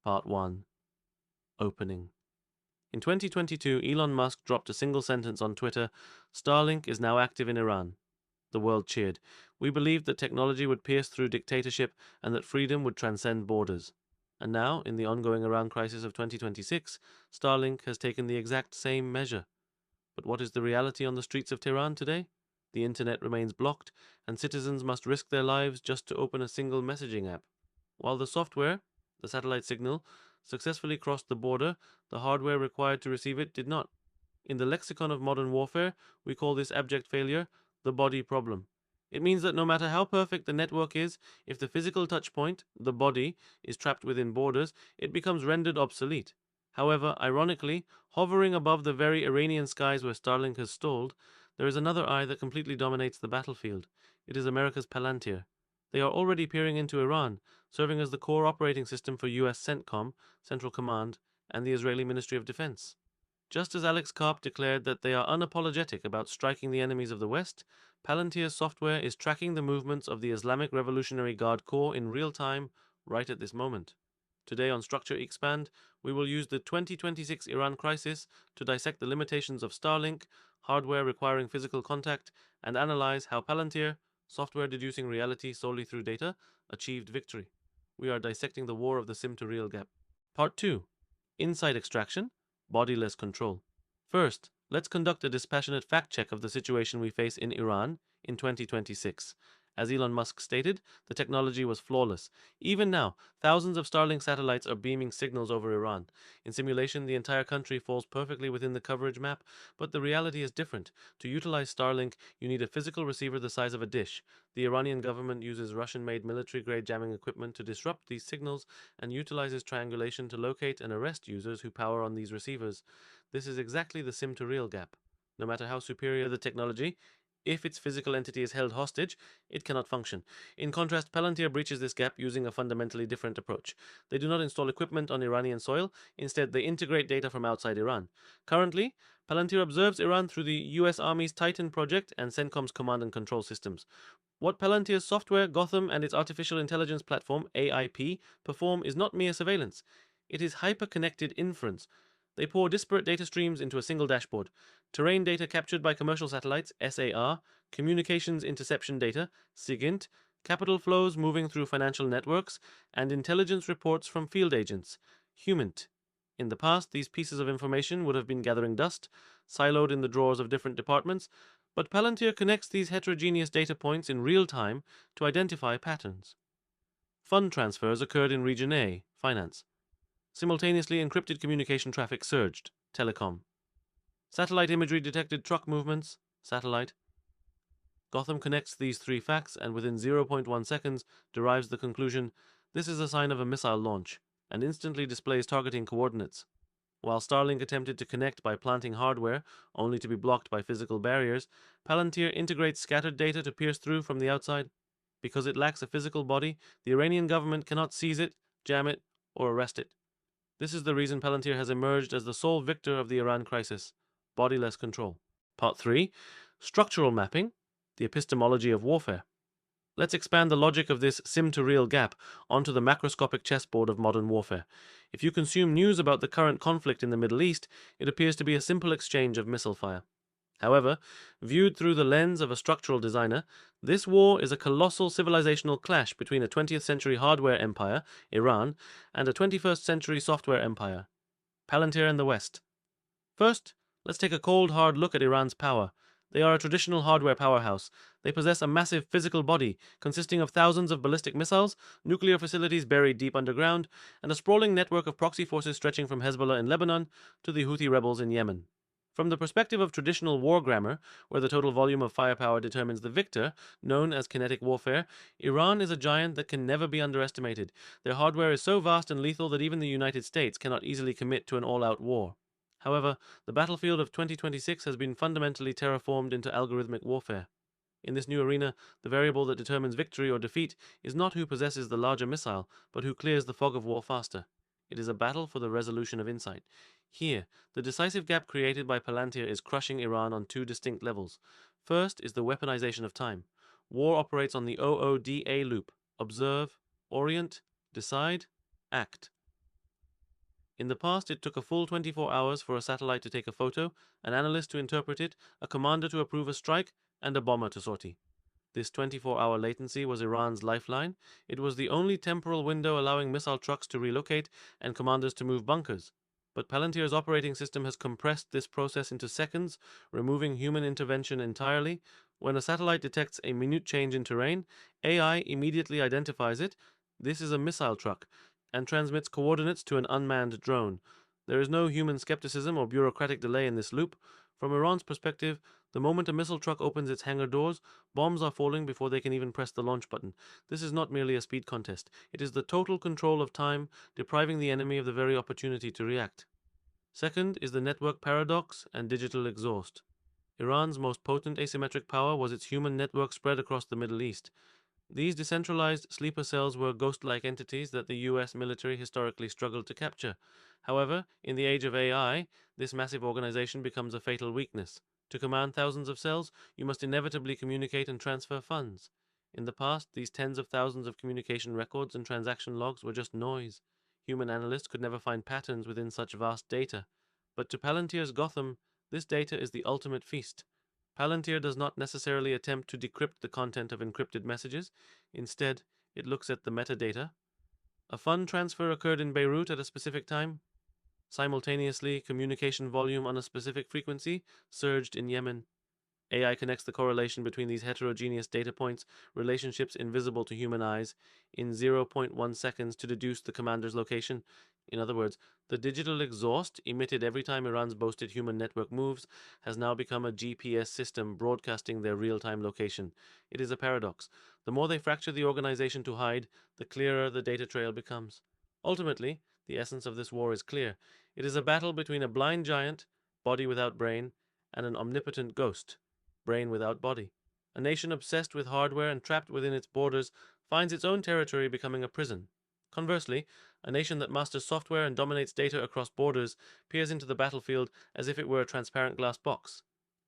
Part 1. Opening. In 2022, Elon Musk dropped a single sentence on Twitter: Starlink is now active in Iran. The world cheered. We believed that technology would pierce through dictatorship and that freedom would transcend borders. And now, in the ongoing Iran crisis of 2026, Starlink has taken the exact same measure. But what is the reality on the streets of Tehran today? The internet remains blocked, and citizens must risk their lives just to open a single messaging app. While the software, the satellite signal, successfully crossed the border, the hardware required to receive it did not. In the lexicon of modern warfare, we call this abject failure the body problem. It means that no matter how perfect the network is, if the physical touchpoint, the body, is trapped within borders, it becomes rendered obsolete. However, ironically, hovering above the very Iranian skies where Starlink has stalled, there is another eye that completely dominates the battlefield. It is America's Palantir. They are already peering into Iran, serving as the core operating system for US CENTCOM, Central Command, and the Israeli Ministry of Defense. Just as Alex Karp declared that they are unapologetic about striking the enemies of the West, Palantir's software is tracking the movements of the Islamic Revolutionary Guard Corps in real time, right at this moment. Today on Structure eXpand, we will use the 2026 Iran crisis to dissect the limitations of Starlink, hardware requiring physical contact, and analyze how Palantir, software deducing reality solely through data, achieved victory. We are dissecting the war of the sim-to-real gap. Part 2. Insight extraction, bodiless control. First, let's conduct a dispassionate fact-check of the situation we face in Iran in 2026. As Elon Musk stated, the technology was flawless. Even now, thousands of Starlink satellites are beaming signals over Iran. In simulation, the entire country falls perfectly within the coverage map, but the reality is different. To utilize Starlink, you need a physical receiver the size of a dish. The Iranian government uses Russian-made military-grade jamming equipment to disrupt these signals and utilizes triangulation to locate and arrest users who power on these receivers. This is exactly the sim-to-real gap. No matter how superior the technology, if its physical entity is held hostage, it cannot function. In contrast, Palantir breaches this gap using a fundamentally different approach. They do not install equipment on Iranian soil, instead they integrate data from outside Iran. Currently, Palantir observes Iran through the US Army's Titan project and CENTCOM's command and control systems. What Palantir's software, Gotham, and its artificial intelligence platform, AIP, perform is not mere surveillance. It is hyper-connected inference. They pour disparate data streams into a single dashboard. Terrain data captured by commercial satellites, SAR, communications interception data, SIGINT, capital flows moving through financial networks, and intelligence reports from field agents, HUMINT. In the past, these pieces of information would have been gathering dust, siloed in the drawers of different departments, but Palantir connects these heterogeneous data points in real time to identify patterns. Fund transfers occurred in Region A, Finance. Simultaneously, encrypted communication traffic surged, Telecom. Satellite imagery detected truck movements, Satellite. Gotham connects these three facts and within 0.1 seconds derives the conclusion: this is a sign of a missile launch, and instantly displays targeting coordinates. While Starlink attempted to connect by planting hardware, only to be blocked by physical barriers, Palantir integrates scattered data to pierce through from the outside. Because it lacks a physical body, the Iranian government cannot seize it, jam it, or arrest it. This is the reason Palantir has emerged as the sole victor of the Iran crisis: bodiless control. Part 3. Structural mapping, the epistemology of warfare. Let's expand the logic of this sim-to-real gap onto the macroscopic chessboard of modern warfare. If you consume news about the current conflict in the Middle East, it appears to be a simple exchange of missile fire. However, viewed through the lens of a structural designer, this war is a colossal civilizational clash between a 20th century hardware empire, Iran, and a 21st century software empire, Palantir and the West. First, let's take a cold, hard look at Iran's power. They are a traditional hardware powerhouse. They possess a massive physical body consisting of thousands of ballistic missiles, nuclear facilities buried deep underground, and a sprawling network of proxy forces stretching from Hezbollah in Lebanon to the Houthi rebels in Yemen. From the perspective of traditional war grammar, where the total volume of firepower determines the victor, known as kinetic warfare, Iran is a giant that can never be underestimated. Their hardware is so vast and lethal that even the United States cannot easily commit to an all-out war. However, the battlefield of 2026 has been fundamentally terraformed into algorithmic warfare. In this new arena, the variable that determines victory or defeat is not who possesses the larger missile, but who clears the fog of war faster. It is a battle for the resolution of insight. Here, the decisive gap created by Palantir is crushing Iran on two distinct levels. First is the weaponization of time. War operates on the OODA loop: observe, orient, decide, act. In the past, it took a full 24 hours for a satellite to take a photo, an analyst to interpret it, a commander to approve a strike, and a bomber to sortie. This 24-hour latency was Iran's lifeline. It was the only temporal window allowing missile trucks to relocate and commanders to move bunkers. But Palantir's operating system has compressed this process into seconds, removing human intervention entirely. When a satellite detects a minute change in terrain, AI immediately identifies it. This is a missile truck, and transmits coordinates to an unmanned drone. There is no human skepticism or bureaucratic delay in this loop. From Iran's perspective, the moment a missile truck opens its hangar doors, bombs are falling before they can even press the launch button. This is not merely a speed contest. It is the total control of time, depriving the enemy of the very opportunity to react. Second is the network paradox and digital exhaust. Iran's most potent asymmetric power was its human network spread across the Middle East. These decentralized sleeper cells were ghost-like entities that the US military historically struggled to capture. However, in the age of AI, this massive organization becomes a fatal weakness. To command thousands of cells, you must inevitably communicate and transfer funds. In the past, these tens of thousands of communication records and transaction logs were just noise. Human analysts could never find patterns within such vast data. But to Palantir's Gotham, this data is the ultimate feast. Palantir does not necessarily attempt to decrypt the content of encrypted messages. Instead, it looks at the metadata. A fund transfer occurred in Beirut at a specific time. Simultaneously, communication volume on a specific frequency surged in Yemen. AI connects the correlation between these heterogeneous data points, relationships invisible to human eyes, in zero point 0.1 seconds to deduce the commander's location. In other words, the digital exhaust emitted every time Iran's boasted human network moves has now become a GPS system broadcasting their real-time location. It is a paradox. The more they fracture the organization to hide, the clearer the data trail becomes. Ultimately, the essence of this war is clear. It is a battle between a blind giant, body without brain, and an omnipotent ghost, brain without body. A nation obsessed with hardware and trapped within its borders finds its own territory becoming a prison. Conversely, a nation that masters software and dominates data across borders peers into the battlefield as if it were a transparent glass box.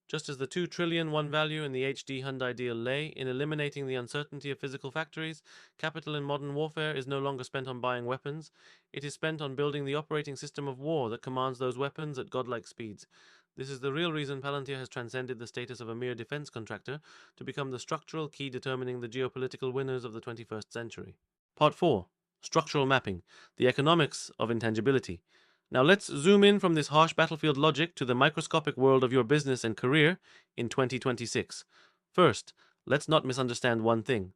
Just as the 2 trillion won value in the HD Hyundai deal lay in eliminating the uncertainty of physical factories, capital in modern warfare is no longer spent on buying weapons. It is spent on building the operating system of war that commands those weapons at godlike speeds. This is the real reason Palantir has transcended the status of a mere defense contractor to become the structural key determining the geopolitical winners of the 21st century. Part 4. Structural Mapping. The Economics of Intangibility. Now let's zoom in from this harsh battlefield logic to the microscopic world of your business and career in 2026. First, let's not misunderstand one thing.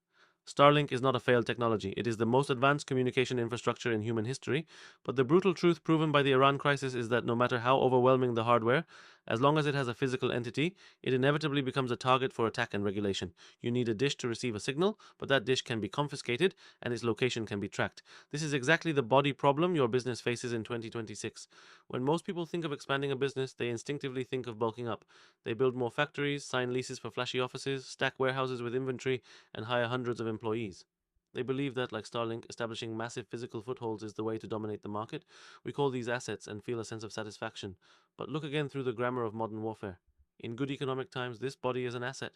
Starlink is not a failed technology. It is the most advanced communication infrastructure in human history, but the brutal truth proven by the Iran crisis is that no matter how overwhelming the hardware, as long as it has a physical entity, it inevitably becomes a target for attack and regulation. You need a dish to receive a signal, but that dish can be confiscated and its location can be tracked. This is exactly the body problem your business faces in 2026. When most people think of expanding a business, they instinctively think of bulking up. They build more factories, sign leases for flashy offices, stack warehouses with inventory, and hire hundreds of employees. They believe that, like Starlink, establishing massive physical footholds is the way to dominate the market. We call these assets and feel a sense of satisfaction. But look again through the grammar of modern warfare. In good economic times, this body is an asset.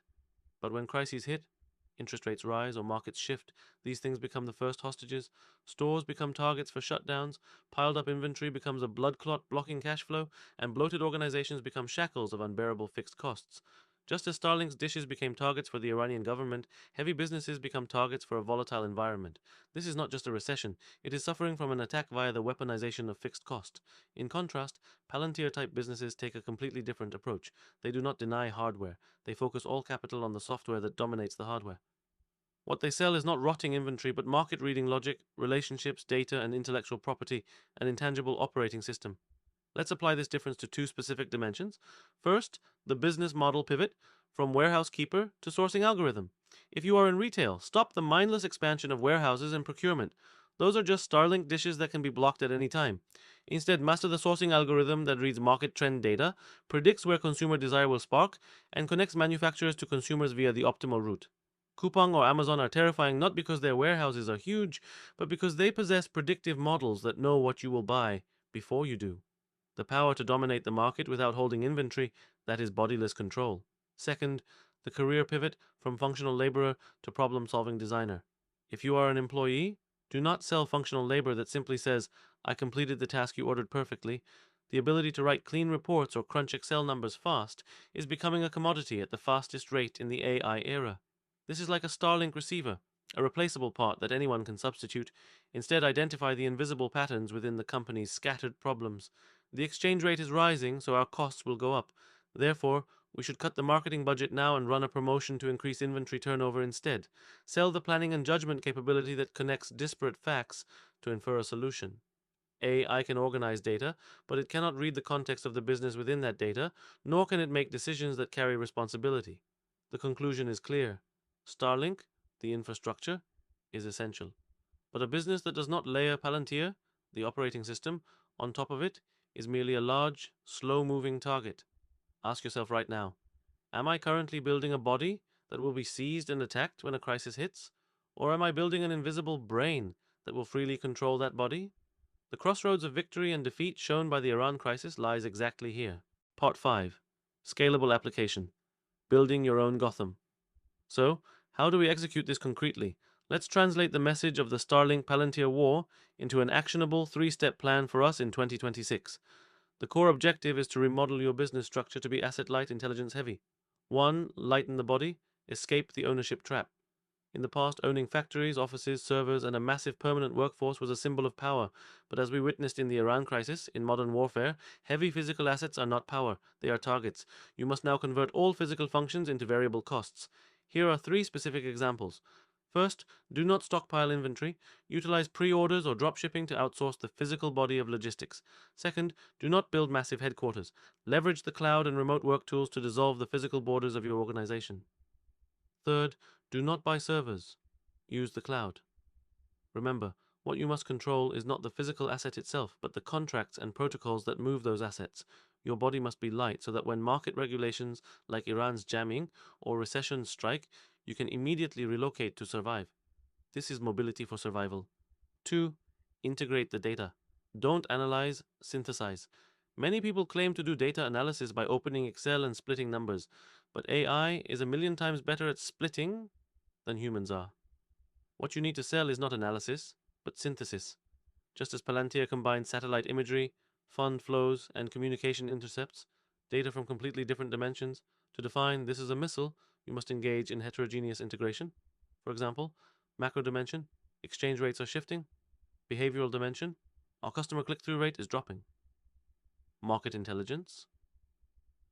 But when crises hit, interest rates rise or markets shift, these things become the first hostages. Stores become targets for shutdowns, piled up inventory becomes a blood clot blocking cash flow, and bloated organizations become shackles of unbearable fixed costs. Just as Starlink's dishes became targets for the Iranian government, heavy businesses become targets for a volatile environment. This is not just a recession, it is suffering from an attack via the weaponization of fixed cost. In contrast, Palantir-type businesses take a completely different approach. They do not deny hardware. They focus all capital on the software that dominates the hardware. What they sell is not rotting inventory, but market-reading logic, relationships, data, and intellectual property, an intangible operating system. Let's apply this difference to 2 specific dimensions. First, the business model pivot from warehouse keeper to sourcing algorithm. If you are in retail, stop the mindless expansion of warehouses and procurement. Those are just Starlink dishes that can be blocked at any time. Instead, master the sourcing algorithm that reads market trend data, predicts where consumer desire will spark, and connects manufacturers to consumers via the optimal route. Coupang or Amazon are terrifying not because their warehouses are huge, but because they possess predictive models that know what you will buy before you do. The power to dominate the market without holding inventory, that is bodiless control. Second, the career pivot from functional laborer to problem-solving designer. If you are an employee, Do not sell functional labor that simply says, I completed the task you ordered perfectly. The ability to write clean reports or crunch Excel numbers fast is becoming a commodity at the fastest rate in the AI era. This is like a Starlink receiver, a replaceable part that anyone can substitute. Instead, identify the invisible patterns within the company's scattered problems. The exchange rate is rising, so our costs will go up. Therefore, we should cut the marketing budget now and run a promotion to increase inventory turnover instead. Sell the planning and judgment capability that connects disparate facts to infer a solution. AI can organize data, but it cannot read the context of the business within that data, nor can it make decisions that carry responsibility. The conclusion is clear. Starlink, the infrastructure, is essential. But a business that does not layer Palantir, the operating system, on top of it is merely a large, slow-moving target. Ask yourself right now, am I currently building a body that will be seized and attacked when a crisis hits? Or am I building an invisible brain that will freely control that body? The crossroads of victory and defeat shown by the Iran crisis lies exactly here. Part 5. Scalable Application. Building your own Gotham. So, how do we execute this concretely? Let's translate the message of the Starlink Palantir war into an actionable 3-step plan for us in 2026. The core objective is to remodel your business structure to be asset-light, intelligence-heavy. 1. Lighten the body. Escape the ownership trap. In the past, owning factories, offices, servers, and a massive permanent workforce was a symbol of power. But as we witnessed in the Iran crisis, in modern warfare, heavy physical assets are not power, they are targets. You must now convert all physical functions into variable costs. Here are 3 specific examples. First, do not stockpile inventory. Utilize pre-orders or dropshipping to outsource the physical body of logistics. Second, do not build massive headquarters. Leverage the cloud and remote work tools to dissolve the physical borders of your organization. Third, do not buy servers. Use the cloud. Remember, what you must control is not the physical asset itself, but the contracts and protocols that move those assets. Your body must be light so that when market regulations like Iran's jamming or recessions strike, you can immediately relocate to survive. This is mobility for survival. 2. Integrate the data. Don't analyze, synthesize. Many people claim to do data analysis by opening Excel and splitting numbers, but AI is a million times better at splitting than humans are. What you need to sell is not analysis, but synthesis. Just as Palantir combines satellite imagery, fund flows, and communication intercepts, data from completely different dimensions, to define this is a missile, you must engage in heterogeneous integration. For example, macro dimension, exchange rates are shifting. Behavioral dimension, our customer click-through rate is dropping. Market intelligence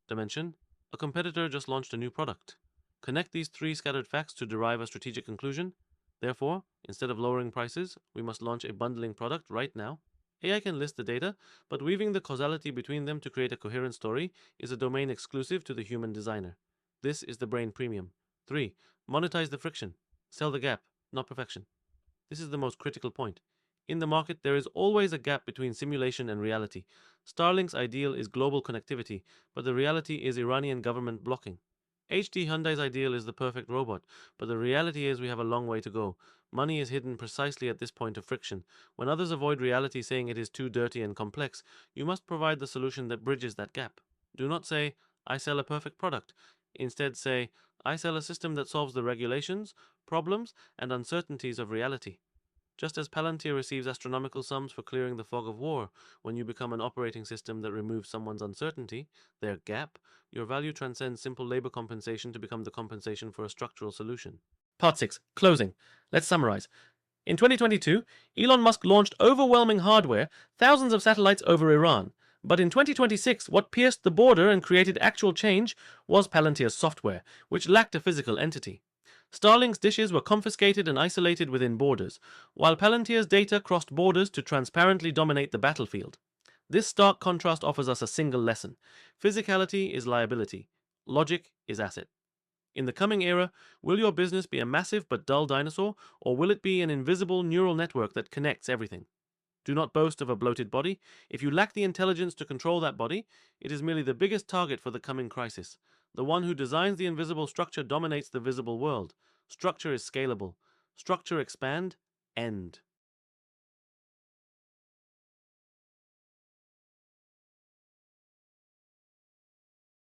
dimension, a competitor just launched a new product. Connect these 3 scattered facts to derive a strategic conclusion. Therefore, instead of lowering prices, we must launch a bundling product right now. AI can list the data, but weaving the causality between them to create a coherent story is a domain exclusive to the human designer. This is the brain premium. 3. Monetize the friction. Sell the gap, not perfection. This is the most critical point. In the market, there is always a gap between simulation and reality. Starlink's ideal is global connectivity, but the reality is Iranian government blocking. HD Hyundai's ideal is the perfect robot, but the reality is we have a long way to go. Money is hidden precisely at this point of friction. When others avoid reality saying it is too dirty and complex, you must provide the solution that bridges that gap. Do not say, I sell a perfect product. Instead say, I sell a system that solves the regulations, problems, and uncertainties of reality. Just as Palantir receives astronomical sums for clearing the fog of war, when you become an operating system that removes someone's uncertainty, their gap, your value transcends simple labor compensation to become the compensation for a structural solution. Part 6. Closing. Let's summarize. In 2022, Elon Musk launched overwhelming hardware, thousands of satellites over Iran. But in 2026, what pierced the border and created actual change was Palantir's software, which lacked a physical entity. Starlink's dishes were confiscated and isolated within borders, while Palantir's data crossed borders to transparently dominate the battlefield. This stark contrast offers us a single lesson. Physicality is liability. Logic is asset. In the coming era, will your business be a massive but dull dinosaur, or will it be an invisible neural network that connects everything? Do not boast of a bloated body. If you lack the intelligence to control that body, it is merely the biggest target for the coming crisis. The one who designs the invisible structure dominates the visible world. Structure is scalable. Structure expand, end.